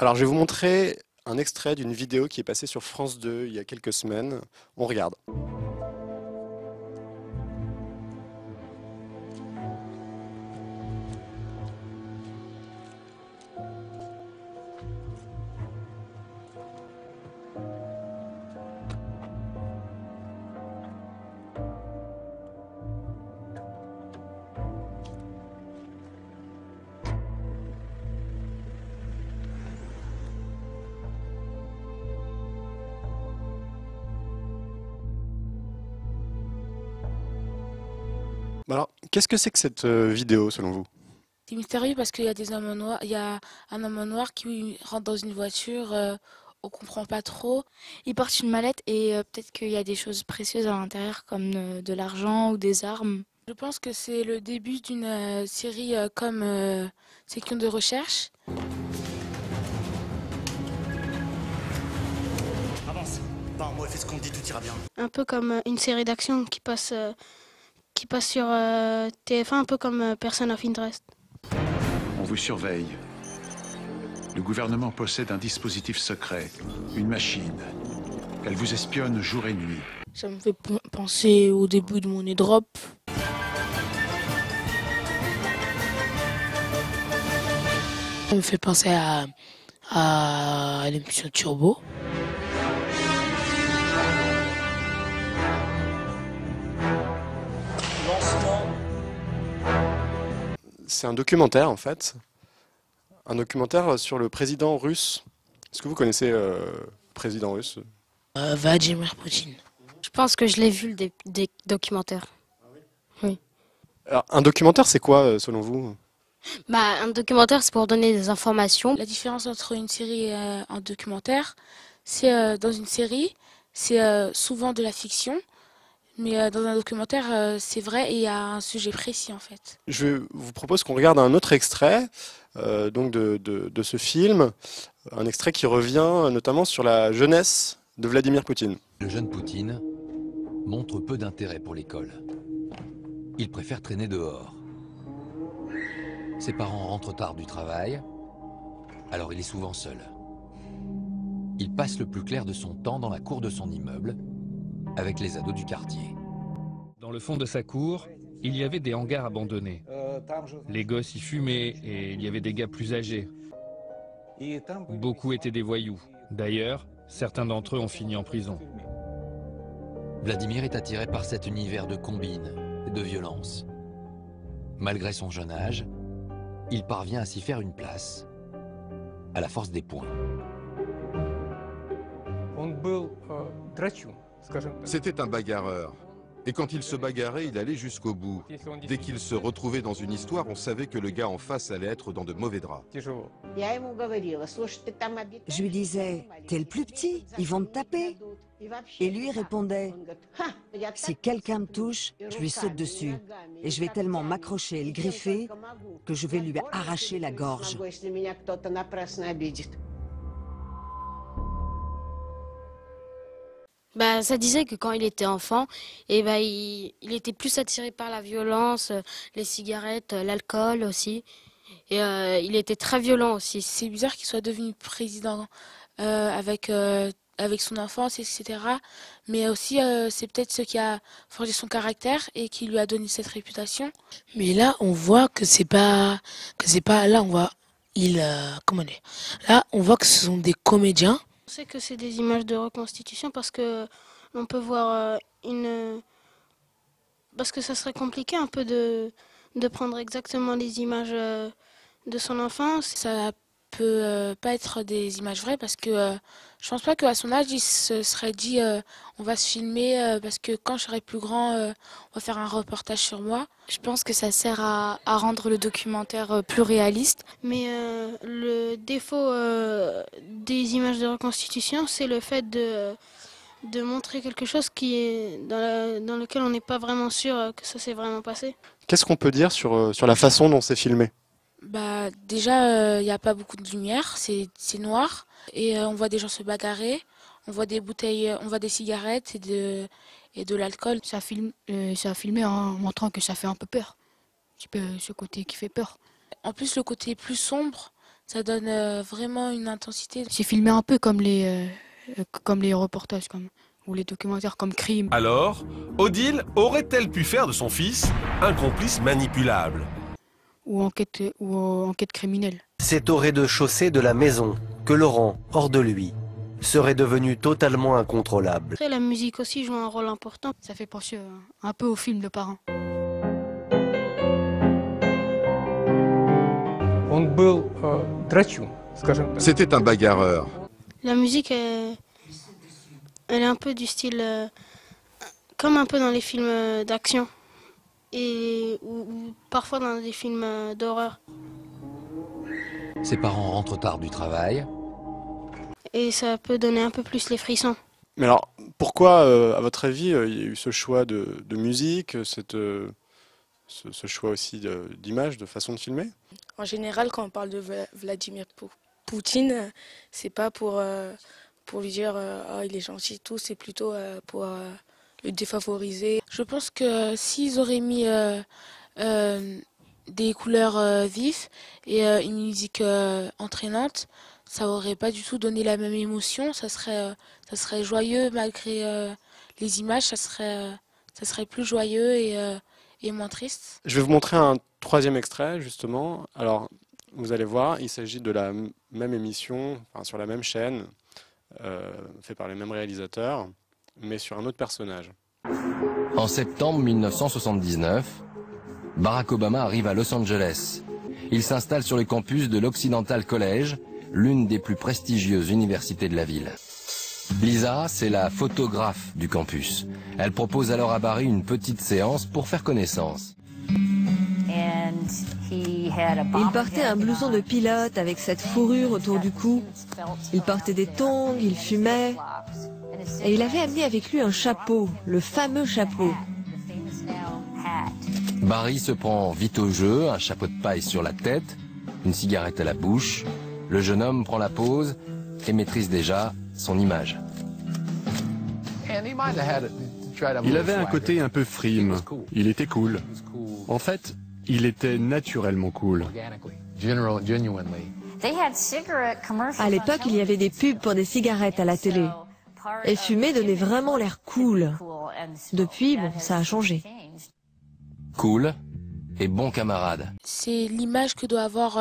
Alors, je vais vous montrer un extrait d'une vidéo qui est passée sur France 2 il y a quelques semaines. On regarde. Alors, qu'est-ce que c'est que cette vidéo selon vous? C'est mystérieux parce qu'il y a des hommes en noir, il y a un homme en noir qui rentre dans une voiture, on comprend pas trop. Il porte une mallette et peut-être qu'il y a des choses précieuses à l'intérieur comme de l'argent ou des armes. Je pense que c'est le début d'une série comme Section de recherche. Avance. Bah, moi, fais ce qu'on te dit, tout ira bien. Un peu comme une série d'action qui passe sur TF1, un peu comme Person of Interest. On vous surveille. Le gouvernement possède un dispositif secret, une machine. Elle vous espionne jour et nuit. Ça me fait penser au début de mon drop. Ça me fait penser à l'émission Turbo. C'est un documentaire en fait. Un documentaire sur le président russe. Est-ce que vous connaissez le président russe? Vladimir Poutine. Je pense que je l'ai vu, des documentaires. Oui. Alors, un documentaire, c'est quoi selon vous? Un documentaire, c'est pour donner des informations. La différence entre une série et un documentaire, c'est dans une série, c'est souvent de la fiction, mais dans un documentaire, c'est vrai et il y a un sujet précis en fait. Je vous propose qu'on regarde un autre extrait donc de ce film, un extrait qui revient notamment sur la jeunesse de Vladimir Poutine. Le jeune Poutine montre peu d'intérêt pour l'école. Il préfère traîner dehors. Ses parents rentrent tard du travail, alors il est souvent seul. Il passe le plus clair de son temps dans la cour de son immeuble, avec les ados du quartier. Dans le fond de sa cour, il y avait des hangars abandonnés. Les gosses y fumaient et il y avait des gars plus âgés. Beaucoup étaient des voyous. D'ailleurs, certains d'entre eux ont fini en prison. Vladimir est attiré par cet univers de combines et de violence. Malgré son jeune âge, il parvient à s'y faire une place, à la force des poings. C'était un bagarreur. Et quand il se bagarrait, il allait jusqu'au bout. Dès qu'il se retrouvait dans une histoire, on savait que le gars en face allait être dans de mauvais draps. Je lui disais, t'es le plus petit, ils vont te taper. Et lui répondait, si quelqu'un me touche, je lui saute dessus. Et je vais tellement m'accrocher et le griffer que je vais lui arracher la gorge. Ça disait que quand il était enfant, il était plus attiré par la violence, les cigarettes, l'alcool aussi. Et il était très violent aussi. C'est bizarre qu'il soit devenu président avec son enfance, etc. Mais aussi, c'est peut-être ce qui a forgé son caractère et qui lui a donné cette réputation. Mais là, on voit là, on voit, comment dire, là, on voit que ce sont des comédiens. On sait que c'est des images de reconstitution parce que on peut voir parce que ça serait compliqué un peu de prendre exactement les images de son enfance. Ça peut pas être des images vraies parce que je pense pas qu'à son âge il se serait dit on va se filmer parce que quand je serai plus grand on va faire un reportage sur moi. Je pense que ça sert à rendre le documentaire plus réaliste. Mais le défaut des images de reconstitution, c'est le fait de montrer quelque chose qui est dans lequel on n'est pas vraiment sûr que ça s'est vraiment passé. Qu'est-ce qu'on peut dire sur la façon dont c'est filmé? Bah déjà il n'y a pas beaucoup de lumière, c'est noir et on voit des gens se bagarrer, on voit des bouteilles, on voit des cigarettes et de l'alcool. Ça a filmé en montrant que ça fait un peu peur, un petit peu ce côté qui fait peur. En plus le côté plus sombre, ça donne vraiment une intensité. C'est filmé un peu comme les reportages ou les documentaires comme Crime. Alors, Odile aurait-elle pu faire de son fils un complice manipulable? Ou enquête criminelle. C'est au rez-de-chaussée de la maison que Laurent, hors de lui, serait devenu totalement incontrôlable. Après, la musique aussi joue un rôle important. Ça fait penser un peu au film de Parrain. C'était un bagarreur. La musique, elle est un peu du style, comme un peu dans les films d'action, ou parfois dans des films d'horreur. Ses parents rentrent tard du travail. Et ça peut donner un peu plus les frissons. Mais alors, pourquoi, à votre avis, il y a eu ce choix de musique, ce choix aussi d'image, de façon de filmer? En général, quand on parle de Vladimir Poutine, c'est pas pour lui dire oh, il est gentil et tout, c'est plutôt pour le défavoriser. Je pense que s'ils auraient mis des couleurs vives et une musique entraînante, ça aurait pas du tout donné la même émotion. Ça serait joyeux malgré les images, ça serait plus joyeux et moins triste. Je vais vous montrer un troisième extrait, justement. Alors, vous allez voir, il s'agit de la même émission, enfin, sur la même chaîne, fait par les mêmes réalisateurs, mais sur un autre personnage. En septembre 1979, Barack Obama arrive à Los Angeles. Il s'installe sur le campus de l'Occidental College, l'une des plus prestigieuses universités de la ville. Lisa, c'est la photographe du campus. Elle propose alors à Barry une petite séance pour faire connaissance. Il portait un blouson de pilote avec cette fourrure autour du cou. Il portait des tongs, il fumait. Et il avait amené avec lui un chapeau, le fameux chapeau. Barry se prend vite au jeu, un chapeau de paille sur la tête, une cigarette à la bouche. Le jeune homme prend la pose et maîtrise déjà son image. Il avait un côté un peu frime. Il était cool. En fait, il était naturellement cool. À l'époque, il y avait des pubs pour des cigarettes à la télé. Et fumer donnait vraiment l'air cool. Depuis, bon, ça a changé. Cool et bon camarade. C'est l'image que doit avoir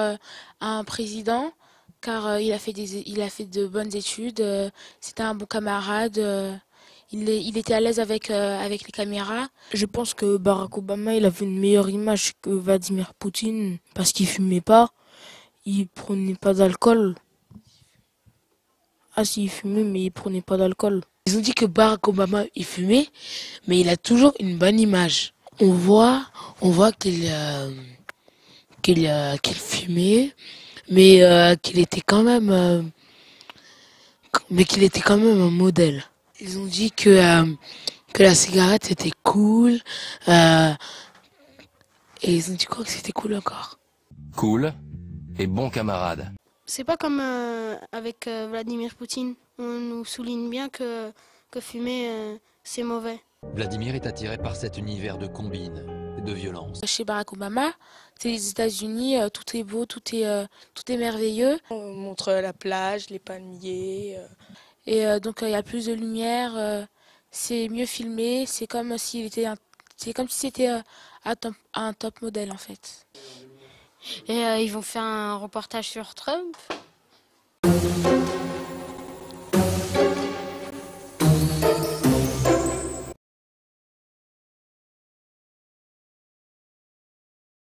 un président, car il a fait de bonnes études, c'était un bon camarade, il était à l'aise avec les caméras. Je pense que Barack Obama, il avait une meilleure image que Vladimir Poutine, parce qu'il fumait pas, il prenait pas d'alcool. Ah si, il fumait, mais il prenait pas d'alcool. Ils ont dit que Barack Obama, il fumait, mais il a toujours une bonne image. On voit qu'il fumait, mais qu'il était quand même un modèle. Ils ont dit que la cigarette c'était cool, et ils ont dit quoi, que c'était cool encore. Cool et bon camarade. C'est pas comme avec Vladimir Poutine. On nous souligne bien que fumer, c'est mauvais. Vladimir est attiré par cet univers de combine, de violence. Chez Barack Obama, c'est les États-Unis, tout est beau, tout est merveilleux. On montre la plage, les palmiers. Et donc il y a plus de lumière, c'est mieux filmé, c'est comme si c'était un top modèle en fait. Et ils vont faire un reportage sur Trump.